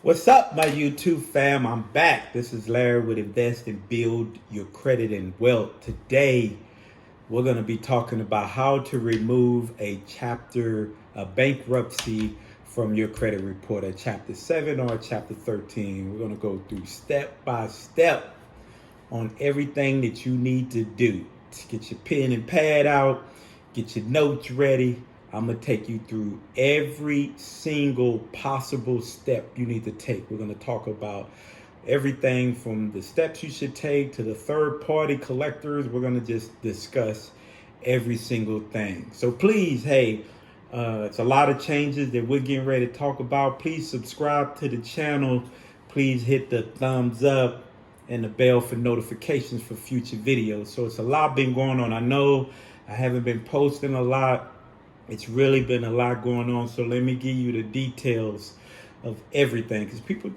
What's up, my YouTube fam? I'm back. This is Larry with Invest and Build Your Credit and Wealth. Today, we're going to be talking about how to remove a bankruptcy from your credit report, a chapter 7 or a chapter 13. We're going to go through step by step on everything that you need to do. Get your pen and pad out, get your notes ready. I'm going to take you through every single possible step you need to take. We're going to talk about everything from the steps you should take to the third-party collectors. We're going to just discuss every single thing. So please, it's a lot of changes that we're getting ready to talk about. Please subscribe to the channel. Please hit the thumbs up and the bell for notifications for future videos. So it's a lot been going on. I know I haven't been posting a lot. It's really been a lot going on. So let me give you the details of everything, because people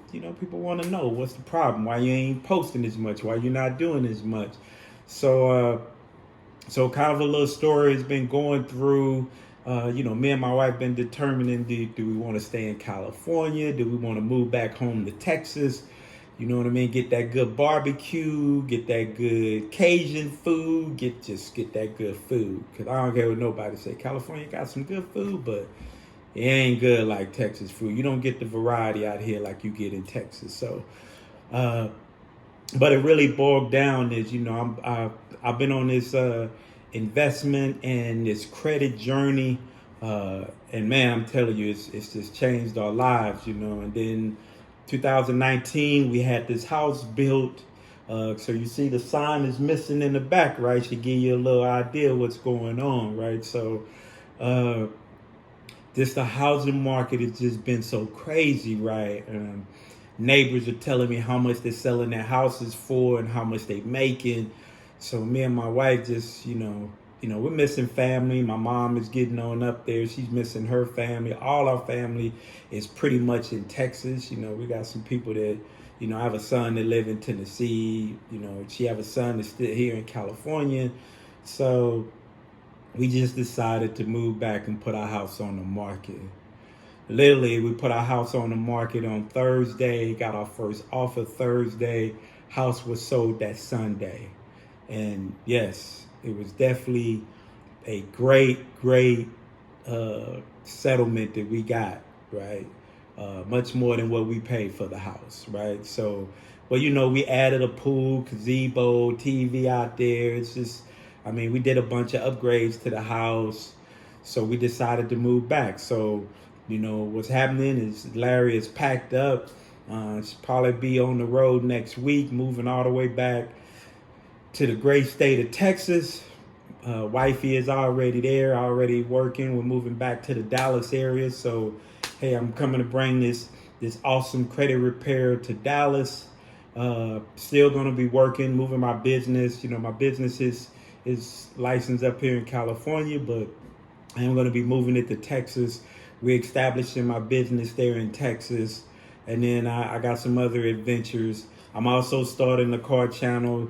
want to know what's the problem, why you ain't posting as much, why you're not doing as much. So kind of a little story has been going through. Me and my wife been determining, do we want to stay in California? Do we want to move back home to Texas? You know what I mean? Get that good barbecue, get that good Cajun food, get that good food. Because I don't care what nobody say. California got some good food, but it ain't good like Texas food. You don't get the variety out here like you get in Texas. So, but it really boiled down is, I've been on this investment and this credit journey. And man, I'm telling you, it's just changed our lives, and then 2019, we had this house built. So you see the sign is missing in the back, right? Should give you a little idea what's going on, right? So just the housing market has just been so crazy, right? Neighbors are telling me how much they're selling their houses for and how much they're making. So me and my wife just, we're missing family. My mom is getting on up there. She's missing her family. All our family is pretty much in Texas. We got some people that, I have a son that live in Tennessee. She have a son that's still here in California. So we just decided to move back and put our house on the market. Literally, we put our house on the market on Thursday, got our first offer Thursday. House was sold that Sunday. And yes, it was definitely a great settlement that we got, right? Much more than what we paid for the house, right? So, but we added a pool, gazebo, TV out there. It's just, we did a bunch of upgrades to the house. So we decided to move back. So, what's happening is Larry is packed up. She'll probably be on the road next week, moving all the way back to the great state of Texas. Wifey is already there, already working. We're moving back to the Dallas area. So, hey, I'm coming to bring this awesome credit repair to Dallas. Still going to be working, moving my business. My business is licensed up here in California, but I'm going to be moving it to Texas. We're establishing my business there in Texas. And then I got some other adventures. I'm also starting a car channel.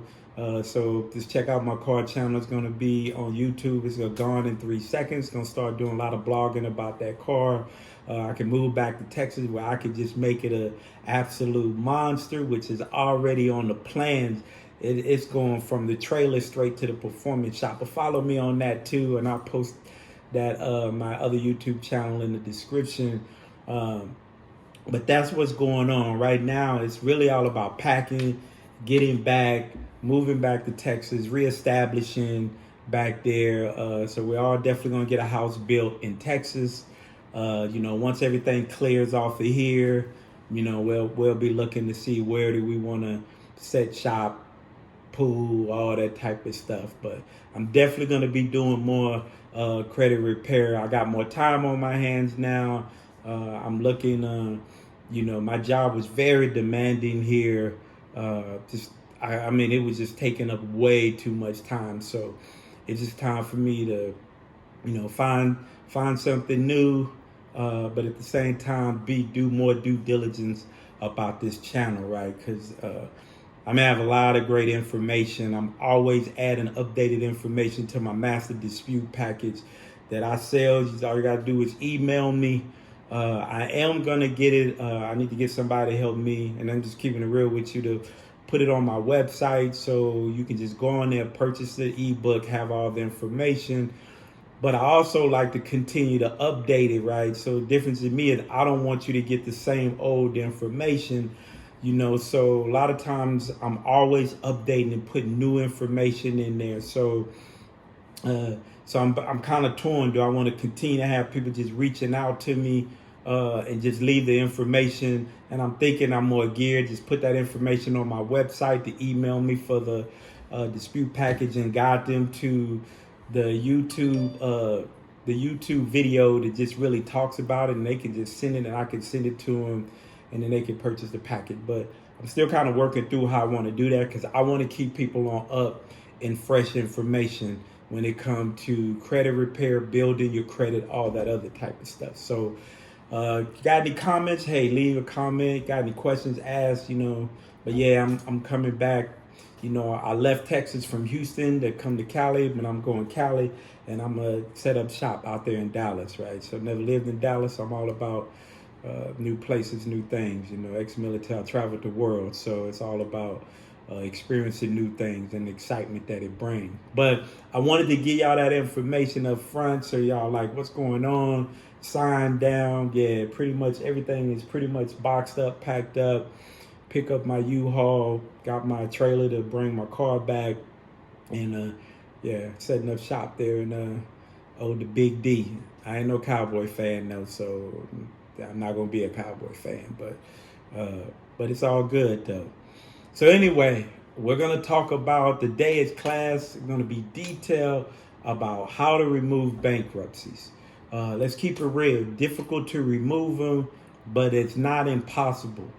So just check out my car channel. It's going to be on YouTube. It's gone in 3 seconds. Going to start doing a lot of blogging about that car. I can move back to Texas where I could just make it an absolute monster, which is already on the plans. It's going from the trailer straight to the performance shop. But follow me on that too, and I'll post that my other YouTube channel in the description. But that's what's going on right now. It's really all about packing, getting back, moving back to Texas, reestablishing back there. So we're all definitely going to get a house built in Texas. Once everything clears off of here, we'll be looking to see where do we want to set shop, pool, all that type of stuff. But I'm definitely going to be doing more credit repair. I got more time on my hands now. I'm looking, my job was very demanding here. It was just taking up way too much time. So it's just time for me to, find something new, but at the same time, do more due diligence about this channel, right? Because I have a lot of great information. I'm always adding updated information to my master dispute package that I sell. All you got to do is email me. I am gonna get it. I need to get somebody to help me, and I'm just keeping it real with you, to put it on my website so you can just go on there, purchase the ebook, have all the information. But I also like to continue to update it, right? So the difference in me is I don't want you to get the same old information, So a lot of times I'm always updating and putting new information in there. Uh, so I'm kind of torn. Do I want to continue to have people just reaching out to me and just leave the information? And I'm thinking I'm more geared. Just put that information on my website to email me for the dispute package and guide them to the YouTube video that just really talks about it, and they can just send it, and I can send it to them, and then they can purchase the package. But I'm still kind of working through how I want to do that, because I want to keep people on up and fresh information when it comes to credit repair, building your credit, all that other type of stuff. So got any comments? Hey, leave a comment. Got any questions? Ask, But yeah, I'm coming back. I left Texas from Houston to come to Cali, but I'm going Cali, and I'm going to set up shop out there in Dallas, right? So I've never lived in Dallas. I'm all about new places, new things. Ex-military, I traveled the world, so it's all about experiencing new things and the excitement that it brings. But I wanted to give y'all that information up front, so y'all like, what's going on? Sign down. Yeah, pretty much everything is pretty much boxed up, packed up. Pick up my U-Haul, got my trailer to bring my car back, and setting up shop there in the Big D. I ain't no Cowboy fan though, so I'm not gonna be a Cowboy fan, but it's all good though. So anyway, we're gonna talk about today's class. It's gonna be detailed about how to remove bankruptcies. Let's keep it real. Difficult to remove them, but it's not impossible.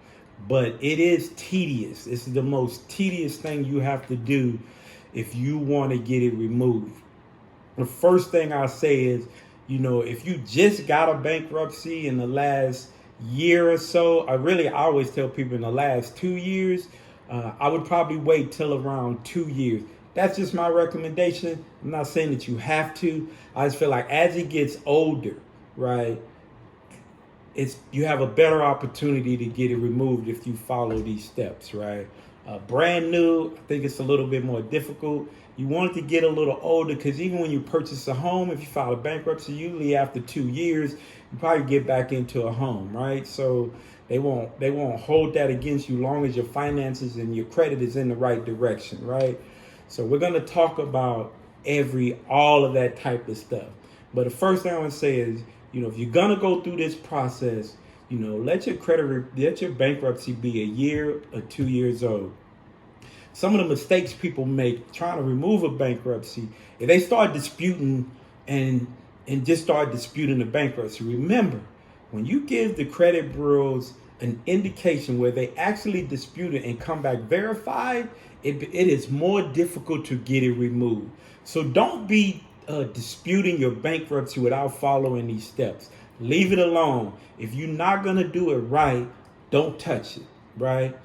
But it is tedious. It's the most tedious thing you have to do if you want to get it removed. The first thing I say is, if you just got a bankruptcy in the last year or so, I always tell people in the last 2 years, I would probably wait till around 2 years. That's just my recommendation. I'm not saying that you have to. I just feel like as it gets older, right, you have a better opportunity to get it removed if you follow these steps, right? Brand new, I think it's a little bit more difficult. You want it to get a little older, because even when you purchase a home, if you file a bankruptcy, usually after 2 years, you probably get back into a home, right? So they won't hold that against you long as your finances and your credit is in the right direction, right? So we're gonna talk about all of that type of stuff. But the first thing I want to say is, if you're gonna go through this process, let your bankruptcy be a year or 2 years old. Some of the mistakes people make trying to remove a bankruptcy, if they start disputing and just start disputing the bankruptcy, remember, when you give the credit bureaus an indication where they actually dispute it and come back verified, it is more difficult to get it removed. So don't be disputing your bankruptcy without following these steps. Leave it alone. If you're not going to do it right, don't touch it, right?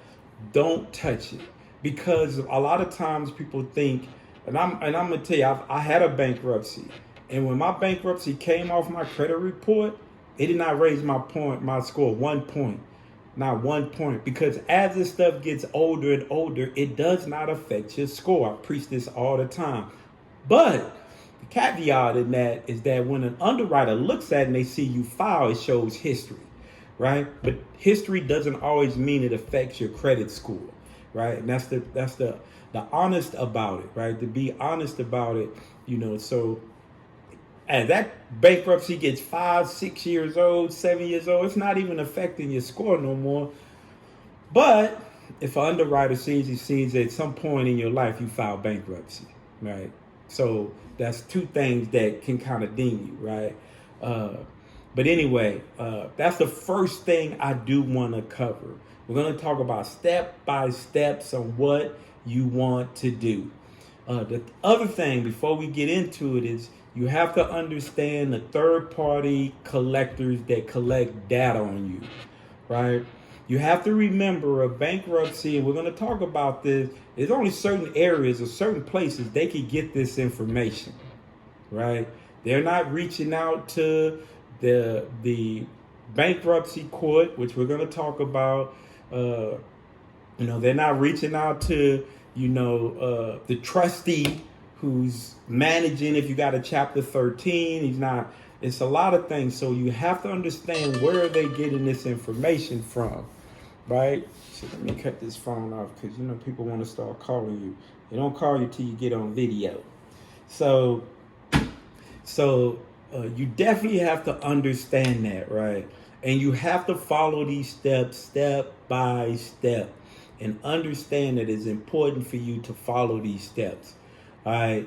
Don't touch it. Because a lot of times people think, and I'm going to tell you, I had a bankruptcy. And when my bankruptcy came off my credit report, it did not raise my score 1 point. Not 1 point. Because as this stuff gets older and older, it does not affect your score. I preach this all the time. But the caveat in that is that when an underwriter looks at it and they see you file, it shows history, right? But history doesn't always mean it affects your credit score, right? And that's the honest about it, right? To be honest about it, So as that bankruptcy gets 5, 6 years old, 7 years old, it's not even affecting your score no more. But if an underwriter sees at some point in your life you file bankruptcy, right? So that's two things that can kind of ding you, right? But anyway, that's the first thing I do want to cover. We're going to talk about step by steps on what you want to do. The other thing before we get into it is you have to understand the third-party collectors that collect data on you, right? You have to remember a bankruptcy, and we're going to talk about this, there's only certain areas or certain places they can get this information, right? They're not reaching out to the bankruptcy court, which we're going to talk about. They're not reaching out to, the trustee who's managing. If you got a Chapter 13, he's not. It's a lot of things. So you have to understand where are they getting this information from, right? So let me cut this phone off because, people want to start calling you. They don't call you till you get on video. So you definitely have to understand that, right? And you have to follow these steps step by step and understand that it's important for you to follow these steps. All right.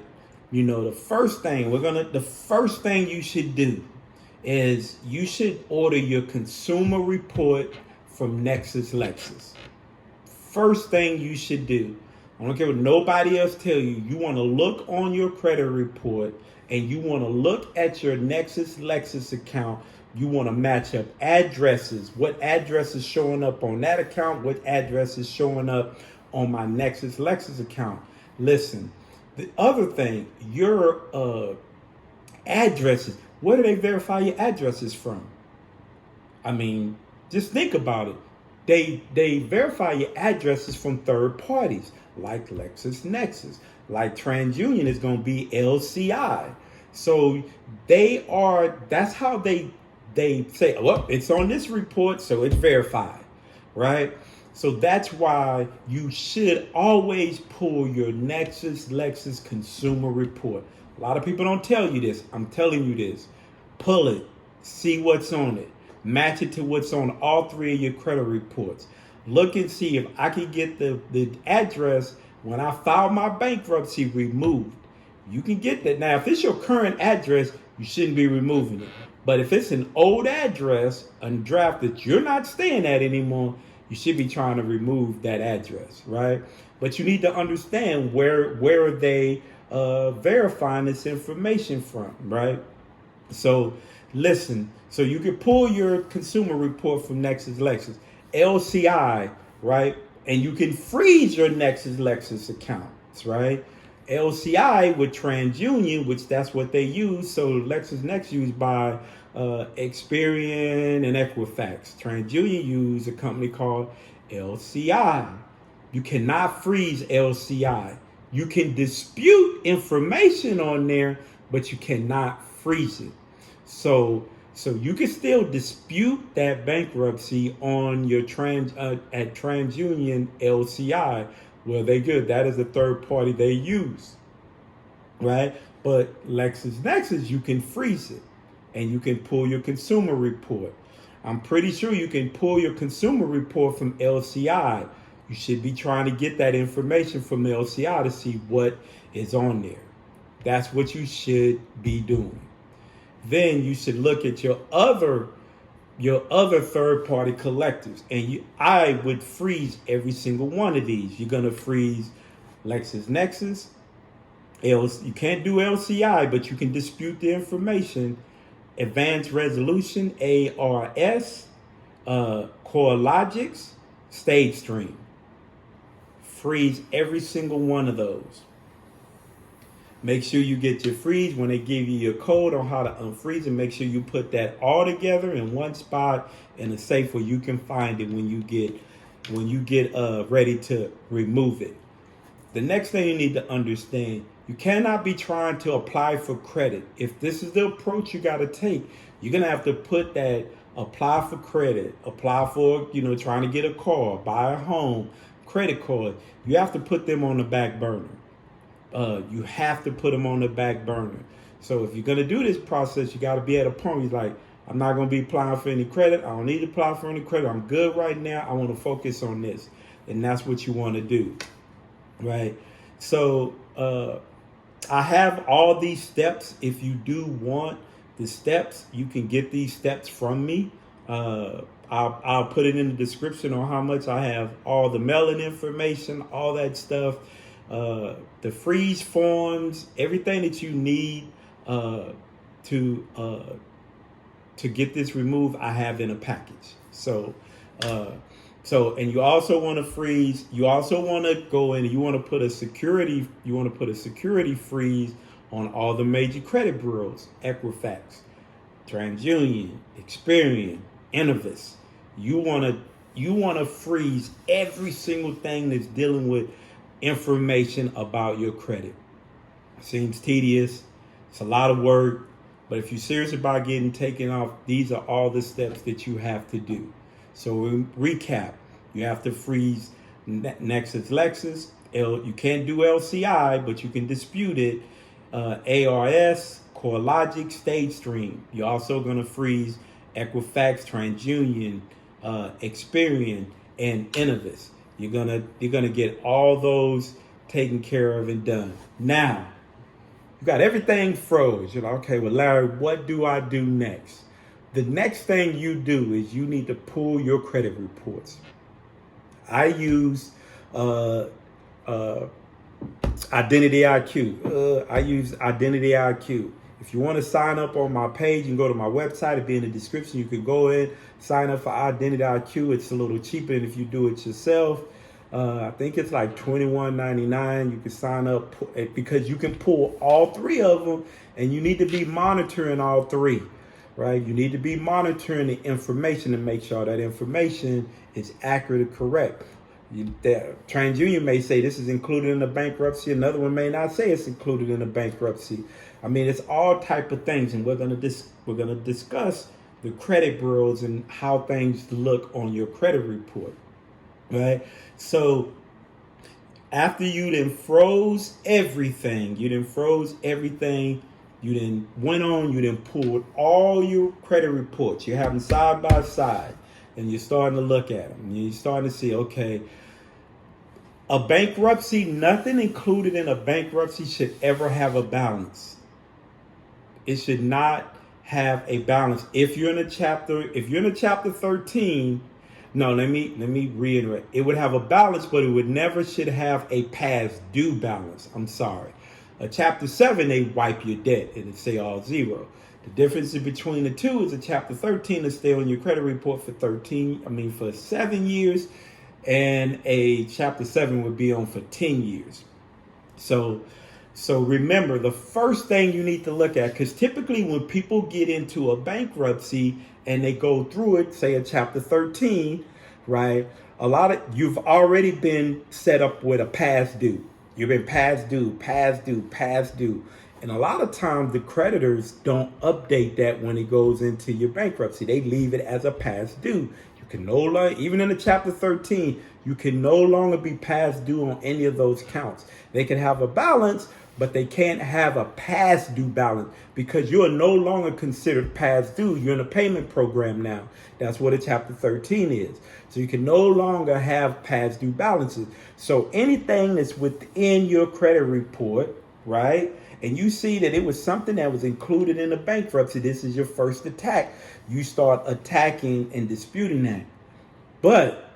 The first thing you should do is you should order your consumer report from Lexus. First thing you should do, I don't care what nobody else tell you, you want to look on your credit report and you want to look at your Lexus account. You want to match up addresses. What address is showing up on that account? What address is showing up on my Lexus account? Listen, the other thing, your addresses. Where do they verify your addresses from? I mean, just think about it. They verify your addresses from third parties, like LexisNexis, like TransUnion is going to be LCI. So that's how they say, well, it's on this report, so it's verified, right? So that's why you should always pull your Lexus consumer report. A lot of people don't tell you this. I'm telling you this. Pull it, see what's on it, match it to what's on all three of your credit reports. Look and see if I can get the address when I filed my bankruptcy removed. You can get that. Now, if it's your current address, you shouldn't be removing it. But if it's an old address, a draft that you're not staying at anymore, you should be trying to remove that address, right? But you need to understand where are they verifying this information from, right? So listen, so you can pull your consumer report from Lexus, LCI, right? And you can freeze your Lexus accounts, right? LCI with TransUnion, which that's what they use. So LexisNexis used by Experian and Equifax. TransUnion use a company called LCI. You cannot freeze LCI. You can dispute information on there, but you cannot freeze it. So you can still dispute that bankruptcy on your at TransUnion LCI. Well, they good. That is the third party they use, right? But LexisNexis, you can freeze it, and you can pull your consumer report. I'm pretty sure you can pull your consumer report from LCI. You should be trying to get that information from the LCI to see what is on there. That's what you should be doing. Then you should look at your other third-party collectors, and I would freeze every single one of these. You're gonna freeze LexisNexis. You can't do LCI, but you can dispute the information. Advanced Resolution, ARS, CoreLogics, StageStream. Freeze every single one of those. Make sure you get your freeze. When they give you your code on how to unfreeze it, make sure you put that all together in one spot in a safe where you can find it when you get ready to remove it. The next thing you need to understand, you cannot be trying to apply for credit. If this is the approach you got to take, you're going to have to put that apply for credit, apply for, trying to get a car, buy a home, credit card. You have to put them on the back burner. You have to put them on the back burner. So if you're going to do this process, you got to be at a point where you're like, I'm not going to be applying for any credit. I don't need to apply for any credit. I'm good right now. I want to focus on this. And that's what you want to do, right? So I have all these steps. If you do want the steps, you can get these steps from me. I'll put it in the description on how much I have all the mailing information, all that stuff. The freeze forms, everything that you need to get this removed, I have in a package. So and you also want to freeze. You also want to go in. You want to put a security. You want to put a security freeze on all the major credit bureaus: Equifax, TransUnion, Experian, Innovis. You want to freeze every single thing that's dealing with information about your credit. Seems tedious. It's a lot of work. But if you're serious about getting taken off, these are all the steps that you have to do. So recap. You have to freeze Nexus Lexus. You can't do LCI, but you can dispute it. ARS, CoreLogic, StateStream. You're also going to freeze Equifax, TransUnion, Experian, and Innovis. You're gonna get all those taken care of and done. Now, you got everything froze. You're like, okay, well, Larry, what do I do next? The next thing you do is you need to pull your credit reports. I use Identity IQ. I use Identity IQ. If you want to sign up on my page, you can go to my website. It'll be in the description. You can go in, sign up for Identity IQ. It's a little cheaper than if you do it yourself. I think it's like $21.99. You can sign up because you can pull all three of them, and you need to be monitoring all three, right? You need to be monitoring the information to make sure that information is accurate and correct. TransUnion may say this is included in the bankruptcy. Another one may not say it's included in the bankruptcy. I mean, it's all type of things, and we're gonna discuss the credit bureaus and how things look on your credit report, right? So after you then froze everything, you then went on, you then pulled all your credit reports. You have them side by side, and you're starting to look at them. And you're starting to see, okay, a bankruptcy, nothing included in a bankruptcy should ever have a balance. It should not have a balance. If you're in a chapter 13, no, let me reiterate. It would have a balance, but it would never should have a past due balance. I'm sorry. A chapter 7, they wipe your debt and it say all zero. The difference between the two is a chapter 13 to stay on your credit report for 7 years, and a chapter 7 would be on for 10 years. So remember, the first thing you need to look at, because typically when people get into a bankruptcy and they go through it, say a chapter 13, right? You've already been set up with a past due. You've been past due. And a lot of times the creditors don't update that when it goes into your bankruptcy. They leave it as a past due. You can no longer, even in the chapter 13, you can no longer be past due on any of those counts. They can have a balance, but they can't have a past due balance because you are no longer considered past due. You're in a payment program now. That's what a chapter 13 is. So you can no longer have past due balances. So anything that's within your credit report, right? And you see that it was something that was included in the bankruptcy, this is your first attack. You start attacking and disputing that. But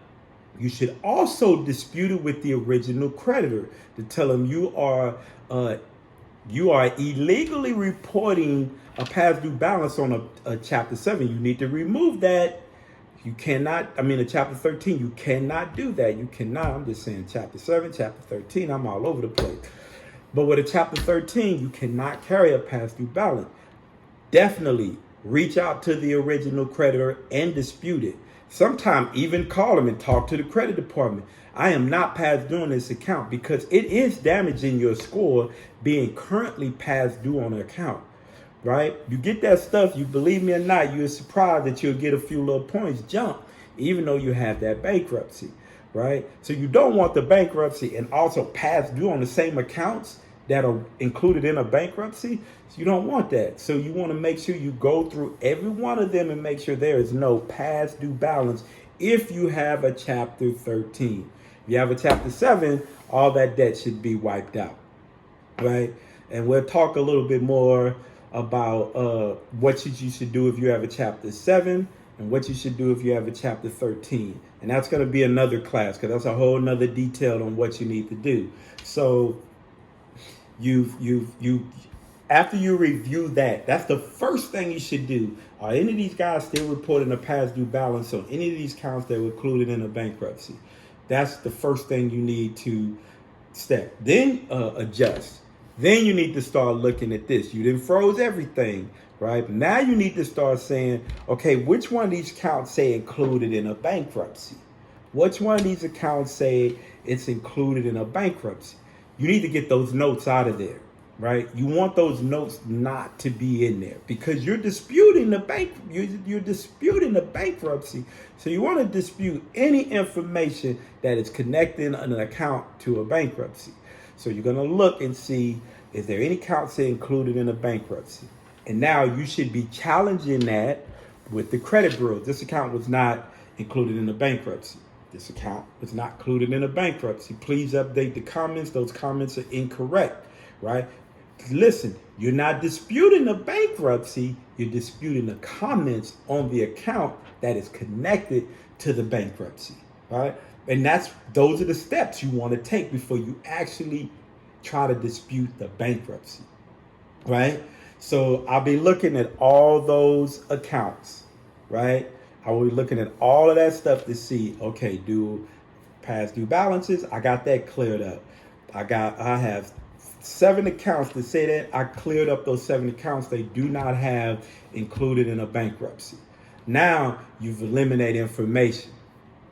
you should also dispute it with the original creditor to tell them you are illegally reporting a past due balance on a chapter 7. You need to remove that. You cannot, a chapter 13, you cannot do that. You cannot, I'm just saying chapter 7, chapter 13, I'm all over the place. But with a chapter 13, you cannot carry a past due balance. Definitely reach out to the original creditor and dispute it. Sometimes even call them and talk to the credit department. I am not past due on this account because it is damaging your score being currently past due on an account, right? You get that stuff, you believe me or not, you're surprised that you'll get a few little points jump, even though you have that bankruptcy, right? So you don't want the bankruptcy and also past due on the same accounts that are included in a bankruptcy. So you don't want that. So you want to make sure you go through every one of them and make sure there is no past due balance if you have a chapter 13. If you have a chapter 7, all that debt should be wiped out, right? And we'll talk a little bit more about what you should do if you have a chapter 7 and what you should do if you have a chapter 13. And that's going to be another class because that's a whole nother detail on what you need to do. So after you review that, that's the first thing you should do. Are any of these guys still reporting a past due balance on any of these counts that were included in a bankruptcy? That's the first thing you need to step. Then adjust. Then you need to start looking at this. You didn't froze everything, right? Now you need to start saying, okay, which one of these accounts say included in a bankruptcy? Which one of these accounts say it's included in a bankruptcy? You need to get those notes out of there, right? You want those notes not to be in there because you're disputing the you're disputing the bankruptcy. So you want to dispute any information that is connecting an account to a bankruptcy. So you're going to look and see, is there any accounts that included in a bankruptcy? And now you should be challenging that with the credit bureau. This account was not included in the bankruptcy. This account was not included in a bankruptcy. Please update the comments. Those comments are incorrect, right? Listen, you're not disputing the bankruptcy. You're disputing the comments on the account that is connected to the bankruptcy, right? And those are the steps you want to take before you actually try to dispute the bankruptcy, right? So I'll be looking at all those accounts, right? I will be looking at all of that stuff to see, okay, do past due balances. I got that cleared up. I have 7 accounts to say that I cleared up those 7 accounts they do not have included in a bankruptcy. Now you've eliminated information.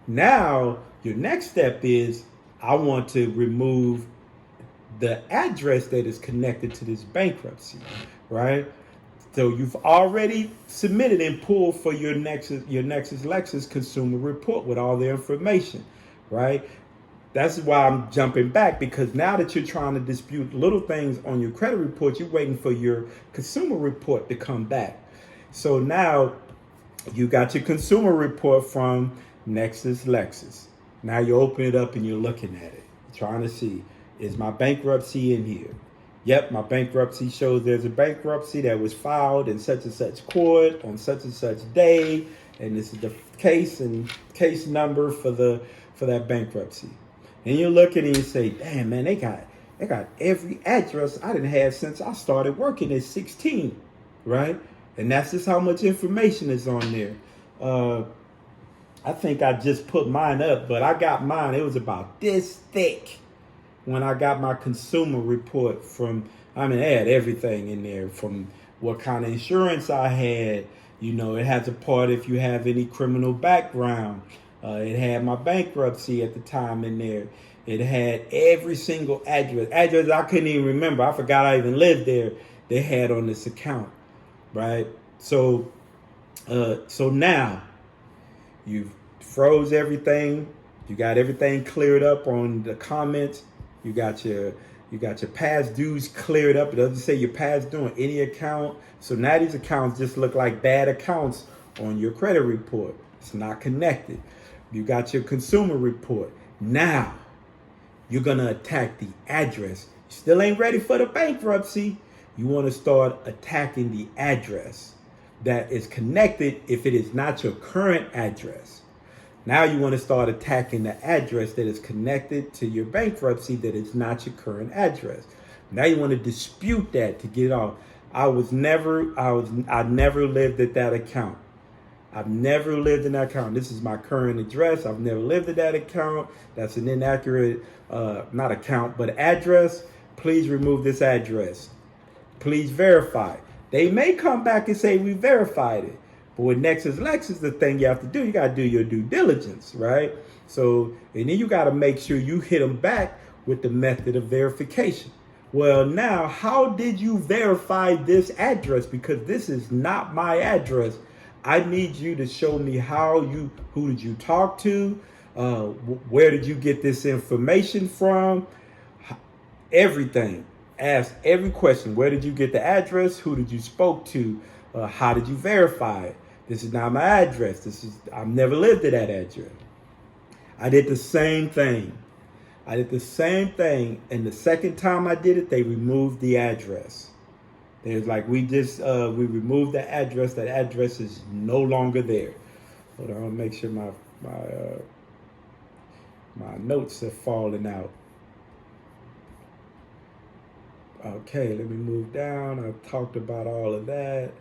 Now your next step is I want to remove the address that is connected to this bankruptcy, right? So you've already submitted and pulled for your Nexus Lexus consumer report with all the information, right? That's why I'm jumping back, because now that you're trying to dispute little things on your credit report, you're waiting for your consumer report to come back. So now you got your consumer report from Nexus Lexus. Now you open it up and you're looking at it, trying to see, is my bankruptcy in here? Yep, my bankruptcy shows there's a bankruptcy that was filed in such and such court on such and such day, and this is the case and case number for that bankruptcy. And you're looking and you say, damn man, they got every address I didn't have since I started working at 16, right? And that's just how much information is on there. I think I just put mine up, but I got mine. It was about this thick when I got my consumer report from, I mean, it had everything in there from what kind of insurance I had. You know, it has a part if you have any criminal background. It had my bankruptcy at the time in there. It had every single address I couldn't even remember. I forgot I even lived there. They had on this account, right? So now you've froze everything. You got everything cleared up on the comments. You got your past dues cleared up. It doesn't say your past due on any account. So now these accounts just look like bad accounts on your credit report. It's not connected. You got your consumer report. Now you're going to attack the address. You still ain't ready for the bankruptcy. You want to start attacking the address that is connected if it is not your current address. Now you want to start attacking the address that is connected to your bankruptcy that is not your current address. Now you want to dispute that to get it off. I never lived at that account. I've never lived in that account. This is my current address. I've never lived at that account. That's an inaccurate, not account, but address. Please remove this address. Please verify. They may come back and say we verified it. But with Nexus Lexus, the thing you have to do, you got to do your due diligence, right? So, and then you got to make sure you hit them back with the method of verification. Well, now, how did you verify this address? Because this is not my address. I need you to show me who did you talk to? Where did you get this information from? Everything. Ask every question. Where did you get the address? Who did you spoke to? How did you verify it? This is not my address. I've never lived at that address. I did the same thing. And the second time I did it, they removed the address. They was like, we removed the address. That address is no longer there. Hold on, I'll make sure my notes are falling out. Okay, let me move down. I talked about all of that.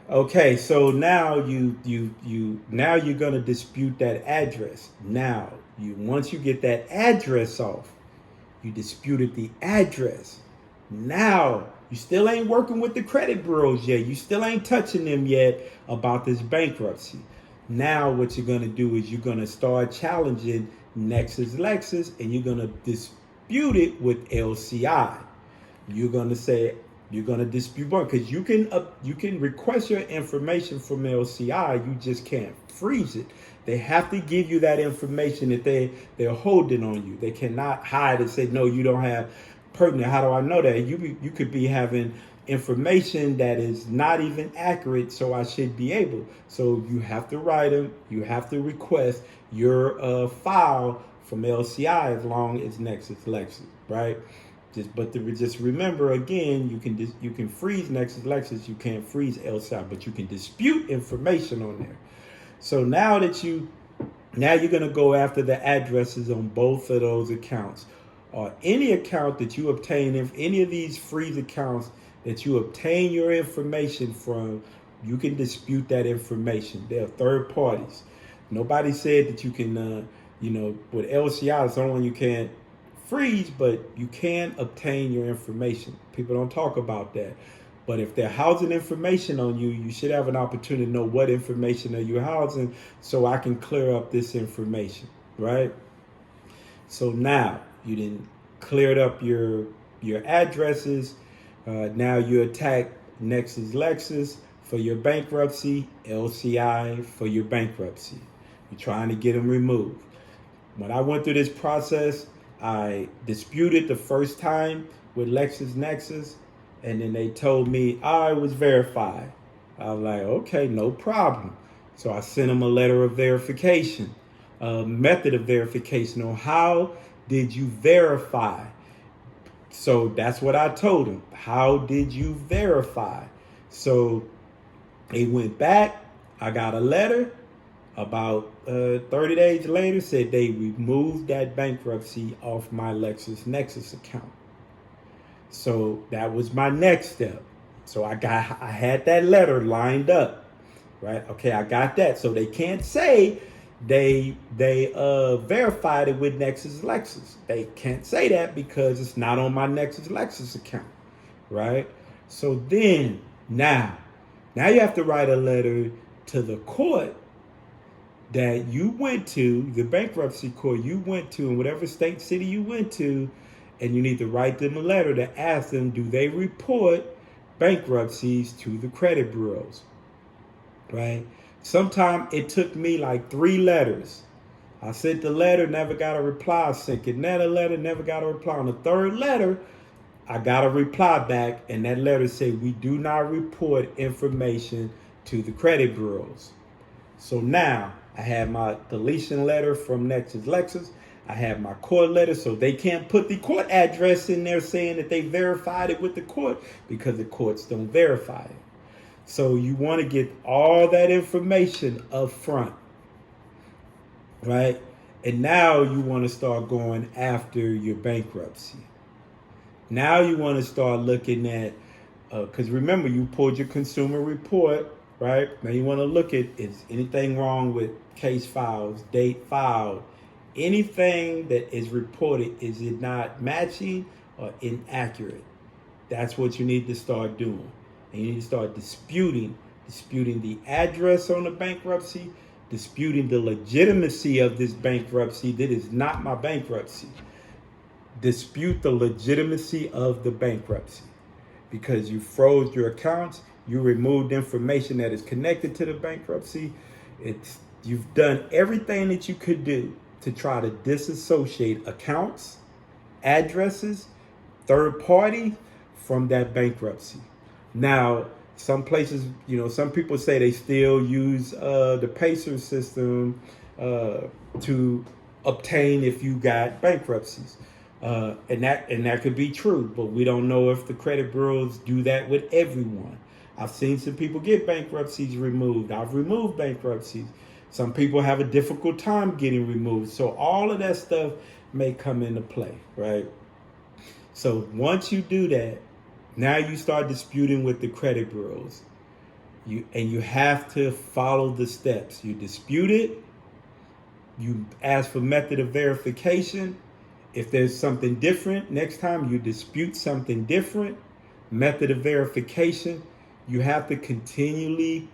Okay, so now you're gonna dispute that address. Now once you get that address off, You disputed the address. Now, you still ain't working with the credit bureaus yet. You still ain't touching them yet about this bankruptcy. Now, what you're going to do is you're going to start challenging Lexus, and you're going to dispute it with LCI. You're going to say, you're going to dispute one, because you can request your information from LCI. You just can't freeze it. They have to give you that information that they're holding on you. They cannot hide and say, no, you don't have pertinent. How do I know that? You could be having information that is not even accurate, so I should be able. So you have to write them. You have to request your file from LCI as long as Lexus, right? Just remember again, you can freeze Lexus, you can't freeze LCI, but you can dispute information on there. So now you're gonna go after the addresses on both of those accounts, or any account that you obtain. If any of these freeze accounts that you obtain your information from, you can dispute that information. They're third parties. Nobody said that you can, with LCI, it's the only one you can't freeze, but you can obtain your information. People don't talk about that. But if they're housing information on you, you should have an opportunity to know what information are you housing, so I can clear up this information, right? So now you didn't cleared up your addresses. Now you attack Lexus for your bankruptcy, LCI for your bankruptcy. You're trying to get them removed. When I went through this process, I disputed the first time with LexisNexis, and then they told me I was verified. I was like, okay, no problem. So I sent them a letter of verification, a method of verification on how did you verify. So that's what I told them. How did you verify? So they went back. I got a letter. About 30 days later, said they removed that bankruptcy off my LexisNexis account. So that was my next step. So I had that letter lined up, right? Okay, I got that. So they can't say they verified it with Lexis. They can't say that because it's not on my Lexis account, right? So then now you have to write a letter to the court that you went to, the bankruptcy court you went to, in whatever state, city you went to, and you need to write them a letter to ask them, do they report bankruptcies to the credit bureaus, right? Sometime it took me like 3 letters. I sent the letter, never got a reply. I sent another letter, never got a reply. On the 3rd letter, I got a reply back, and that letter said, we do not report information to the credit bureaus. So now I have my deletion letter from Lexus. I have my court letter, so they can't put the court address in there saying that they verified it with the court, because the courts don't verify it. So you want to get all that information up front, right? And now you want to start going after your bankruptcy. Now you want to start looking at, because remember, you pulled your consumer report, right? Now you want to look at, is anything wrong with case files, date filed, anything that is reported, is it not matching or inaccurate? That's what you need to start doing. And you need to start disputing the address on the bankruptcy, disputing the legitimacy of this bankruptcy. That is not my bankruptcy. Dispute the legitimacy of the bankruptcy, because you froze your accounts, you removed information that is connected to the bankruptcy. You've done everything that you could do to try to disassociate accounts, addresses, third party from that bankruptcy. Now, some places, some people say they still use the PACER system to obtain if you got bankruptcies. And that could be true, but we don't know if the credit bureaus do that with everyone. I've seen some people get bankruptcies removed. I've removed bankruptcies. Some people have a difficult time getting removed. So all of that stuff may come into play, right? So once you do that, now you start disputing with the credit bureaus. You have to follow the steps. You dispute it, you ask for method of verification, if there's something different, next time you dispute something different, method of verification, you have to continually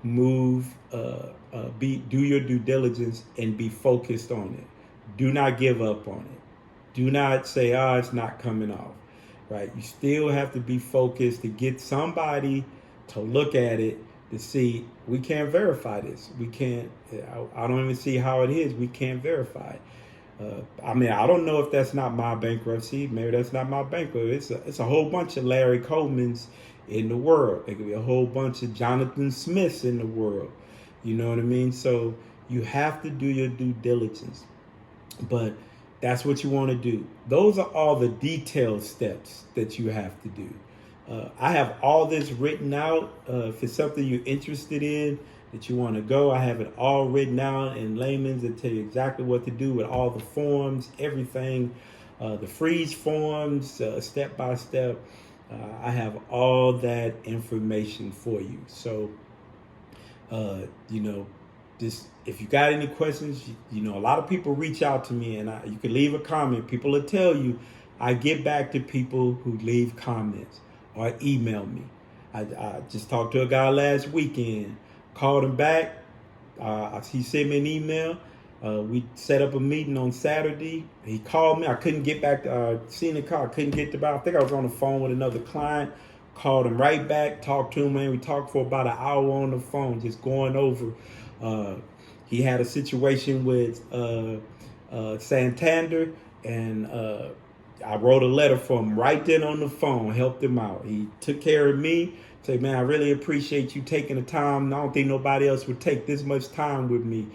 move, do your due diligence and be focused on it. Do not give up on it. Do not say, oh, it's not coming off, right? You still have to be focused to get somebody to look at it to see, we can't verify this. We can't, I don't even see how it is. We can't verify it. I mean, I don't know if that's not my bankruptcy. Maybe that's not my bankruptcy. It's a whole bunch of Larry Colemans in the world. It could be a whole bunch of Jonathan Smiths in the world. You know what I mean? So you have to do your due diligence. But that's what you want to do. Those are all the detailed steps that you have to do. I have all this written out. If it's something you're interested in, that you want to go, I have it all written out in layman's that tell you exactly what to do with all the forms, everything, the freeze forms, step by step. I have all that information for you. So, just if you got any questions, a lot of people reach out to me, and you can leave a comment. People will tell you I get back to people who leave comments or email me. I just talked to a guy last weekend, called him back. He sent me an email. We set up a meeting on Saturday. He called me. I couldn't get back to seeing the call. I couldn't get to. I think I was on the phone with another client. Called him right back. Talked to him, man. We talked for about an hour on the phone, just going over. He had a situation with Santander, and I wrote a letter for him right then on the phone, helped him out. He took care of me. Said, man, I really appreciate you taking the time. I don't think nobody else would take this much time with me.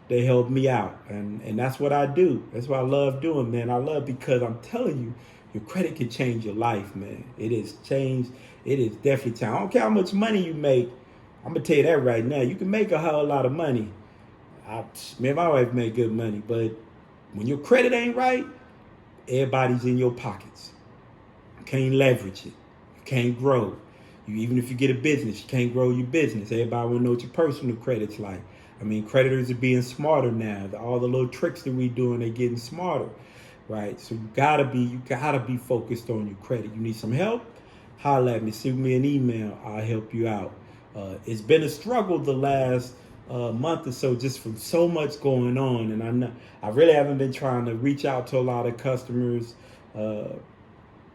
They helped me out. And that's what I do. That's what I love doing, man. I love, because I'm telling you, your credit can change your life, man. It is changed. It is definitely changed. I don't care how much money you make. I'm going to tell you that right now. You can make a whole lot of money. My wife made good money. But when your credit ain't right, everybody's in your pockets. You can't leverage it. You can't grow. Even if you get a business, you can't grow your business. Everybody want to know what your personal credit's like. I mean, creditors are being smarter now. All the little tricks that we doing, they're getting smarter, right? So you gotta be focused on your credit. You need some help? Holler at me. Send me an email. I'll help you out. It's been a struggle the last month or so, just from so much going on, and I really haven't been trying to reach out to a lot of customers.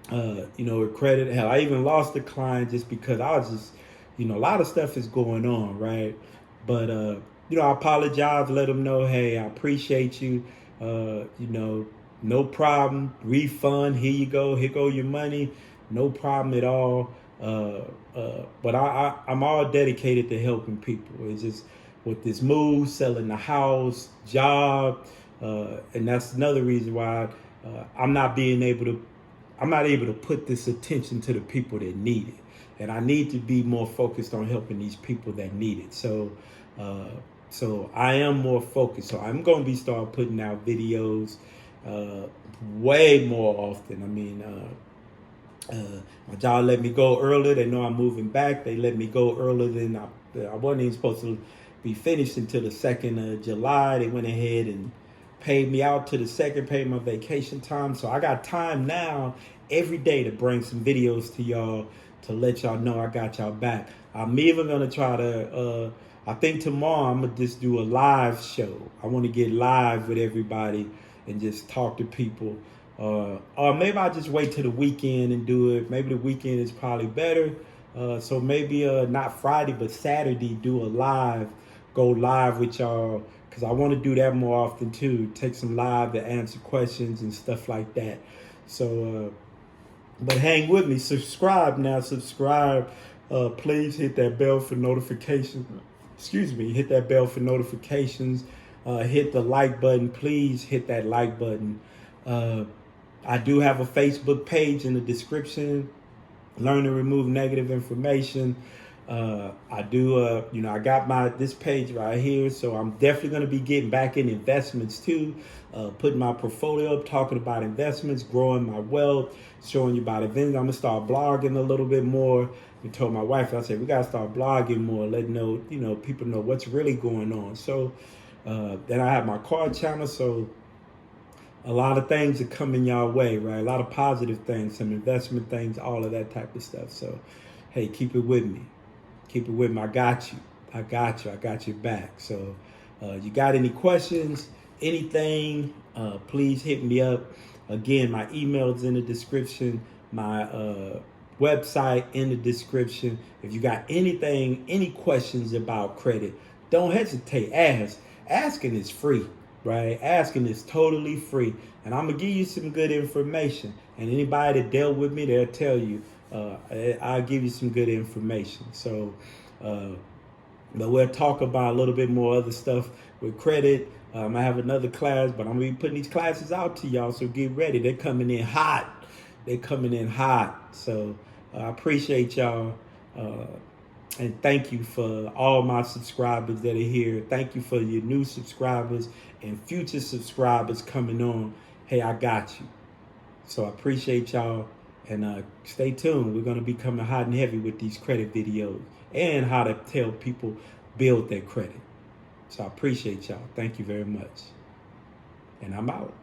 With credit. Hell, I even lost a client just because I was just, a lot of stuff is going on, right? But, I apologize, let them know, hey, I appreciate you, no problem, refund, here go your money, no problem at all. But I'm all dedicated to helping people. It's just with this move, selling the house, job, and that's another reason why I'm not able to put this attention to the people that need it. And I need to be more focused on helping these people that need it. So I am more focused. So I'm going to start putting out videos way more often. I mean, my job let me go earlier. They know I'm moving back. They let me go earlier than I wasn't even supposed to be finished until the 2nd of July. They went ahead and paid me out to the 2nd, paid my vacation time. So I got time now every day to bring some videos to y'all to let y'all know I got y'all back. I'm even going to try to, I think tomorrow I'm going to just do a live show. I want to get live with everybody and just talk to people. Or maybe I'll just wait till the weekend and do it. Maybe the weekend is probably better. So maybe not Friday, but Saturday, do a go live with y'all. Because I want to do that more often too. Take some live to answer questions and stuff like that. So, but hang with me. Subscribe now. Subscribe. Please hit that bell for notifications. Hit that bell for notifications. Hit the like button. Please hit that like button. I do have a Facebook page in the description. Learn to remove negative information. I do, I got this page right here. So I'm definitely going to be getting back in investments too. Putting my portfolio up, talking about investments, growing my wealth, showing you about events. I'm going to start blogging a little bit more. I told my wife, I said, we got to start blogging more, letting people know what's really going on. So then I have my card channel. So a lot of things are coming your way, right? A lot of positive things, some investment things, all of that type of stuff. So, hey, keep it with me. Keep it with me. I got you. I got you. I got your back. So, you got any questions, anything, please hit me up. Again, my email is in the description. My website in the description. If you got anything, any questions about credit, don't hesitate. Ask. Asking is free, right? Asking is totally free. And I'm going to give you some good information. And anybody that dealt with me, they'll tell you, I'll give you some good information. So, but we'll talk about a little bit more other stuff with credit. I have another class, but I'm going to be putting these classes out to y'all, so get ready. They're coming in hot. They're coming in hot. So I appreciate y'all. And thank you for all my subscribers that are here. Thank you for your new subscribers and future subscribers coming on. Hey, I got you. So I appreciate y'all. And stay tuned. We're going to be coming hot and heavy with these credit videos and how to tell people build their credit. So I appreciate y'all. Thank you very much. And I'm out.